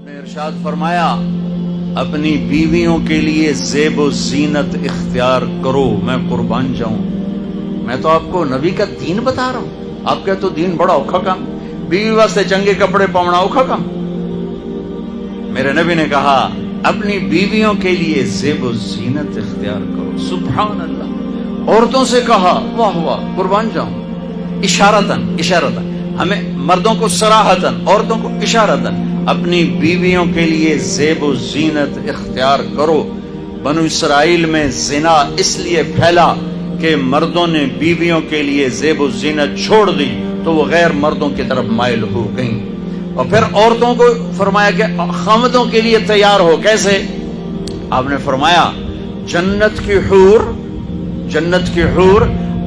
نے ارشاد فرمایا اپنی بیویوں کے لیے زیب و زینت اختیار کرو، میں قربان جاؤں۔ میں تو آپ کو نبی کا دین بتا رہا ہوں، آپ کا تو دین بڑا اوکھا کام، بیوی واسطے چنگے کپڑے پاؤنا اوکھا کام۔ میرے نبی نے کہا اپنی بیویوں کے لیے زیب و زینت اختیار کرو۔ سبحان اللہ۔ عورتوں سے کہا واہ واہ، قربان جاؤں، اشارتاً ہمیں مردوں کو صراحتاً، عورتوں کو اشارتاً اپنی بیویوں کے لیے زیب و زینت اختیار کرو۔ بنو اسرائیل میں زنا اس لیے پھیلا کہ مردوں نے بیویوں کے لیے زیب و زینت چھوڑ دی تو وہ غیر مردوں کی طرف مائل ہو گئیں۔ اور پھر عورتوں کو فرمایا کہ خامدوں کے لیے تیار ہو۔ کیسے؟ آپ نے فرمایا جنت کی حور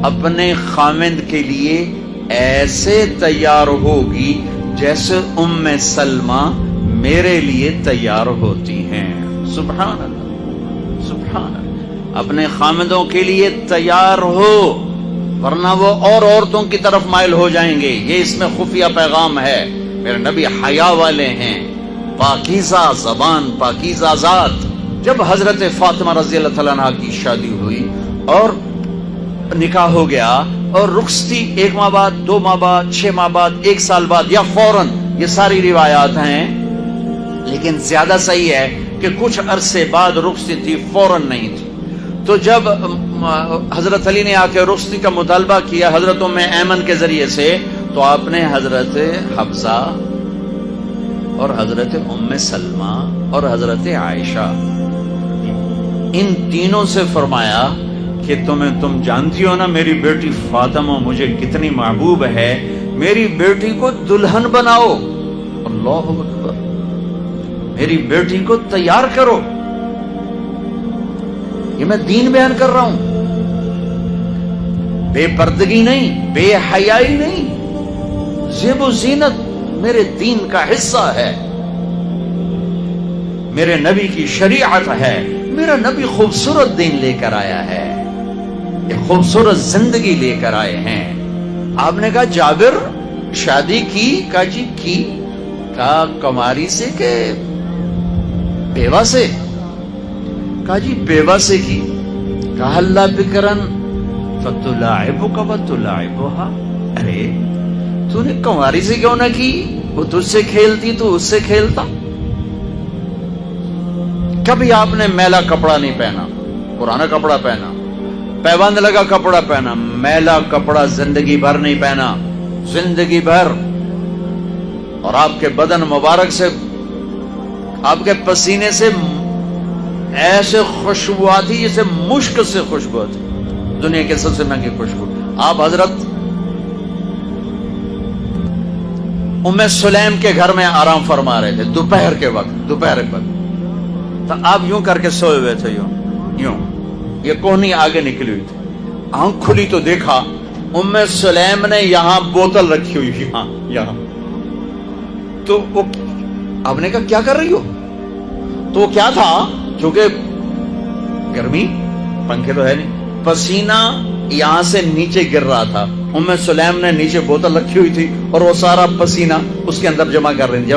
اپنے خامد کے لیے ایسے تیار ہوگی جیسے ام سلمہ میرے لیے تیار ہوتی ہیں۔ سبحان اللہ، سبحان اللہ۔ اپنے خامدوں کے لیے تیار ہو ورنہ وہ اور عورتوں کی طرف مائل ہو جائیں گے۔ یہ اس میں خفیہ پیغام ہے۔ میرے نبی حیا والے ہیں، پاکیزہ زبان، پاکیزہ ذات۔ جب حضرت فاطمہ رضی اللہ تعالیٰ عنہ کی شادی ہوئی اور نکاح ہو گیا اور رخصتی 1 ماہ بعد، 2 ماہ بعد، 6 ماہ بعد، 1 سال بعد یا فوراً، یہ ساری روایات ہیں، لیکن زیادہ صحیح ہے کہ کچھ عرصے بعد رخصتی تھی، فوراً نہیں تھی۔ تو جب حضرت علی نے آ کے رخصتی کا مطالبہ کیا حضرت ام ایمن کے ذریعے سے، تو آپ نے حضرت حفصہ اور حضرت ام سلمہ اور حضرت عائشہ ان تینوں سے فرمایا کہ تم جانتی ہو نا میری بیٹی فاطمہ مجھے کتنی محبوب ہے، میری بیٹی کو دلہن بناؤ۔ اللہ اکبر، میری بیٹی کو تیار کرو۔ یہ میں دین بیان کر رہا ہوں، بے پردگی نہیں، بے حیائی نہیں، زیب و زینت میرے دین کا حصہ ہے، میرے نبی کی شریعت ہے۔ میرا نبی خوبصورت دین لے کر آیا ہے، ایک خوبصورت زندگی لے کر آئے ہیں۔ آپ نے کہا جابر شادی کی؟ کہا جی کی۔ کہا کماری سے کہ بیوہ سے؟ کہا جی بیوہ سے کی۔ کہا اللہ بکرن فتلاعبک وتلاعبها، ارے تو نے کماری سے کیوں نہ کی؟ وہ تجھ سے کھیلتی تو اس سے کھیلتا۔ کبھی آپ نے میلا کپڑا نہیں پہنا، پرانا کپڑا پہنا، پیبند لگا کپڑا پہنا، میلا کپڑا زندگی بھر نہیں پہنا، زندگی بھر۔ اور آپ کے بدن مبارک سے، آپ کے پسینے سے ایسے خوشبو آتی جیسے مشک سے خوشبو آتی، دنیا کے سب سے مہنگی خوشبو۔ آپ حضرت ام سلیم کے گھر میں آرام فرما رہے تھے دوپہر کے وقت، تو آپ یوں کر کے سوئے ہوئے تھے، یوں یہ کوہنی آگے نکلی ہوئی تھی۔ آنکھ کھلی تو دیکھا ام سلیم نے یہاں بوتل رکھی ہوئی، یہاں۔ تو وہ آپ نے کہا کیا کر رہی ہو؟ تو وہ کیا تھا، کیونکہ گرمی، پنکھے تو ہے نہیں، پسینہ یہاں سے نیچے گر رہا تھا۔ ام سلیم نے نیچے بوتل رکھی ہوئی تھی اور وہ سارا پسینہ اس کے اندر جمع کر رہی تھی۔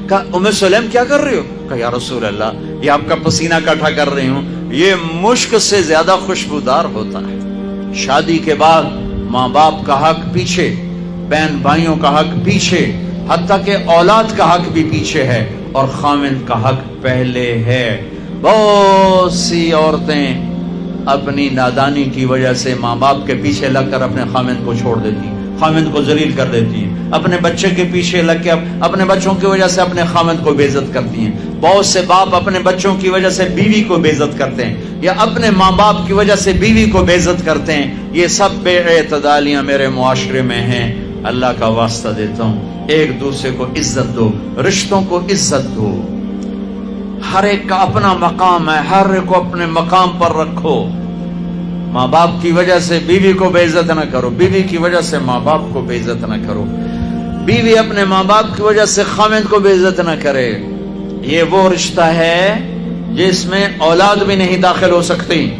کہا ام سلیم کیا کر رہی ہو؟ کہا یا رسول اللہ یہ آپ کا پسینہ اکٹھا کر رہی ہوں، یہ مشک سے زیادہ خوشبودار ہوتا ہے۔ شادی کے بعد ماں باپ کا حق پیچھے، بہن بھائیوں کا حق پیچھے، حتیٰ کہ اولاد کا حق بھی پیچھے ہے اور خامند کا حق پہلے ہے۔ بہت سی عورتیں اپنی نادانی کی وجہ سے ماں باپ کے پیچھے لگ کر اپنے خامند کو چھوڑ دیتی ہیں، خامند کو ذلیل کر دیتی ہیں، اپنے بچے کے پیچھے لگ کے اپنے بچوں کی وجہ سے اپنے خامند کو بے عزت کرتی ہیں۔ بہت سے باپ اپنے بچوں کی وجہ سے بیوی کو بے عزت کرتے ہیں، یا اپنے ماں باپ کی وجہ سے بیوی کو بے عزت کرتے ہیں۔ یہ سب بے اعتدالیاں میرے معاشرے میں ہیں۔ اللہ کا واسطہ دیتا ہوں، ایک دوسرے کو عزت دو، رشتوں کو عزت دو۔ ہر ایک کا اپنا مقام ہے، ہر ایک کو اپنے مقام پر رکھو۔ ماں باپ کی وجہ سے بیوی کو بے عزت نہ کرو، بیوی کی وجہ سے ماں باپ کو بے عزت نہ کرو، بیوی اپنے ماں باپ کی وجہ سے خامند کو بے عزت نہ کرے۔ یہ وہ رشتہ ہے جس میں اولاد بھی نہیں داخل ہو سکتی،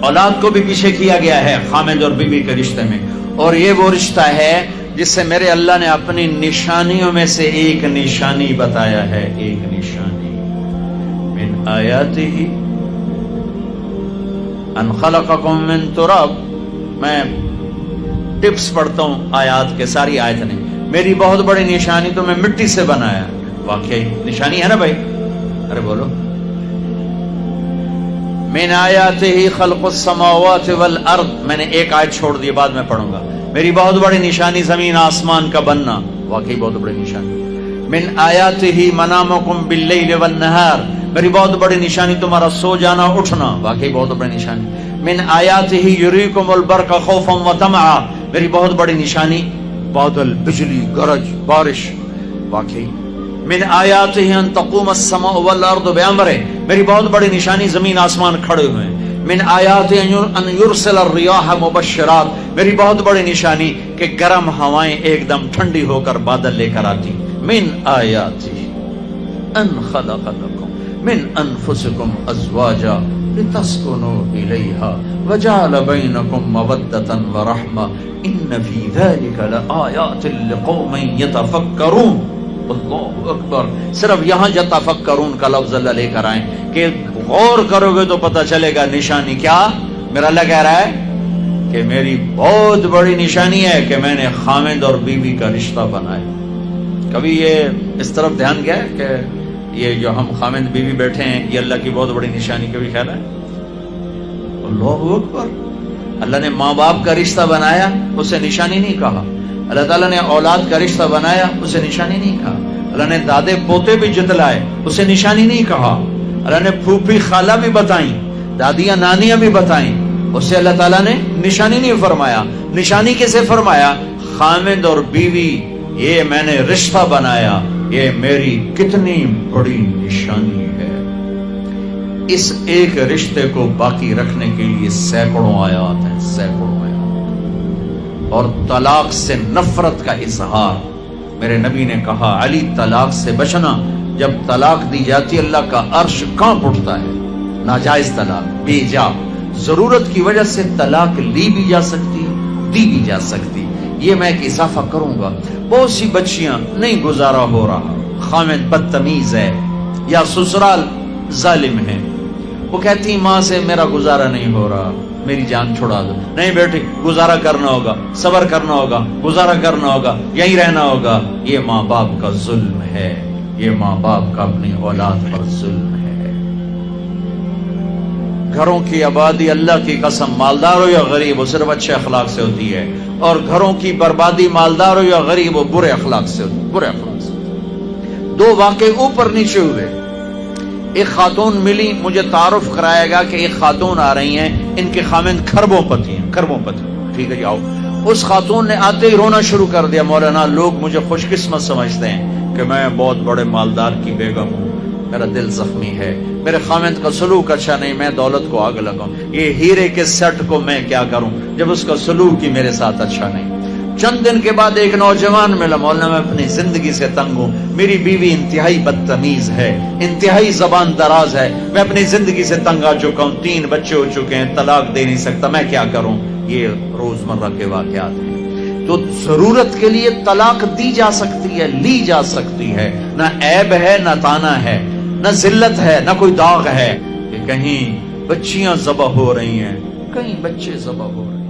اولاد کو بھی پیچھے کیا گیا ہے خامند اور بیوی کے رشتے میں۔ اور یہ وہ رشتہ ہے جس سے میرے اللہ نے اپنی نشانیوں میں سے ایک نشانی بتایا ہے، ایک نشانی، من آیاتہ ان خلقکم من تراب۔ میں ٹپس پڑھتا ہوں آیات کے، ساری آیت نہیں، میری بہت بڑی نشانی تو میں مٹی سے بنایا، واقعی نشانی ہے نا بھائی، ارے بولو، من آیاتہ خلق السماوات والارض، میں نے ایک آیت چھوڑ دی، بعد میں پڑھوں گا، میری بہت بڑی نشانی زمین آسمان کا بننا، واقعی بہت بڑی نشانی، من آیاتہ منامکم باللیل والنہار، میری بہت بڑی نشانی تمہارا سو جانا اٹھنا، واقعی بہت بڑی نشانی، من آیاتہ یریکم البرق خوفا وطمعا، میری بہت بڑی نشانی بادل، بجلی، گرج، بارش، واقعی، من آیاتہ ان تقوم السماء والارض بامرہ، میری بہت بڑی نشانی زمین آسمان کھڑے ہوئے ہیں، من آیاتہ ان یرسل الریاح مبشرات، میری بہت بڑی نشانی کہ گرم ہوائیں ایک دم ٹھنڈی ہو کر بادل لے کر آتی، من آیاتہ ان خلق لکم من انفسکم ازواجا لتسکنوا الیہا وجعل بینکم مودۃ ورحمہ ان فی ذلک لآیات لقوم یتفکرون۔ اللہ اکبر، صرف یہاں یتفکرون کا لفظ اللہ لے کر آئیں کہ غور کرو گے تو پتہ چلے گا نشانی کیا۔ میرا اللہ کہہ رہا ہے کہ میری بہت بڑی نشانی ہے کہ میں نے خامد اور بیوی کا رشتہ بنایا۔ کبھی یہ اس طرف دھیان گیا ہے کہ یہ جو ہم خامد بیوی بیٹھے ہیں یہ اللہ کی بہت بڑی نشانی، کبھی خیال ہے؟ اللہ اکبر، اللہ نے ماں باپ کا رشتہ بنایا، اسے نشانی نہیں کہا۔ اللہ تعالیٰ نے اولاد کا رشتہ بنایا، اسے نشانی نہیں کہا۔ اللہ نے دادے پوتے بھی جتلائے، اسے نشانی نہیں کہا۔ اللہ نے پھوپھی خالہ بھی بتائیں، دادیاں نانیاں بھی بتائیں، اسے اللہ تعالیٰ نے نشانی نہیں فرمایا۔ نشانی کیسے فرمایا؟ خامد اور بیوی یہ میں نے رشتہ بنایا، یہ میری کتنی بڑی نشانی ہے۔ اس ایک رشتے کو باقی رکھنے کے لیے سینکڑوں آیات ہیں، سینکڑوں آیات، اور طلاق سے نفرت کا اظہار۔ میرے نبی نے کہا علی طلاق سے بچنا، جب طلاق دی جاتی اللہ کا عرش کانپ اٹھتا ہے۔ ناجائز طلاق، بے جا، ضرورت کی وجہ سے طلاق لی بھی جا سکتی، دی بھی جا سکتی، یہ میں ایک اضافہ کروں گا۔ بہت سی بچیاں نہیں گزارا ہو رہا، خامد بدتمیز ہے یا سسرال ظالم ہے، وہ کہتی ماں سے میرا گزارا نہیں ہو رہا، میری جان چھڑا دو۔ نہیں بیٹی، گزارا کرنا ہوگا، صبر کرنا ہوگا، گزارا کرنا ہوگا، یہیں رہنا ہوگا۔ یہ ماں باپ کا ظلم ہے، یہ ماں باپ کا اپنی اولاد پر ظلم ہے۔ گھروں کی آبادی اللہ کی قسم، مالدار ہو یا غریب ہو، صرف اچھے اخلاق سے ہوتی ہے، اور گھروں کی بربادی مالدار ہو یا غریب ہو برے اخلاق سے ہوتی ہے، برے اخلاق سے۔ دو واقعے اوپر نیچے ہوئے۔ ایک خاتون ملی، مجھے تعارف کرایا گا کہ ایک خاتون آ رہی ہیں، ان کے خامند کھربوں پتی ہیں، کھربوں پتی۔ ٹھیک ہے جی آؤ۔ اس خاتون نے آتے ہی رونا شروع کر دیا، مولانا لوگ مجھے خوش قسمت سمجھتے ہیں کہ میں بہت بڑے مالدار کی بیگم ہوں، میرا دل زخمی ہے، میرے خامند کا سلوک اچھا نہیں، میں دولت کو آگ لگاؤں، یہ ہیرے کے سیٹ کو میں کیا کروں جب اس کا سلوک ہی میرے ساتھ اچھا نہیں۔ چند دن کے بعد ایک نوجوان ملا، مولانا میں اپنی زندگی سے تنگ ہوں، میری بیوی انتہائی بدتمیز ہے، انتہائی زبان دراز ہے، میں اپنی زندگی سے تنگ آ چکا ہوں، 3 بچے ہو چکے ہیں، طلاق دے نہیں سکتا، میں کیا کروں؟ یہ روزمرہ کے واقعات ہیں۔ تو ضرورت کے لیے طلاق دی جا سکتی ہے، لی جا سکتی ہے، نہ عیب ہے، نہ تانا ہے، نہ ذلت ہے، نہ کوئی داغ ہے کہ کہیں بچیاں ذبح ہو رہی ہیں، کہیں بچے ذبح ہو رہے ہیں۔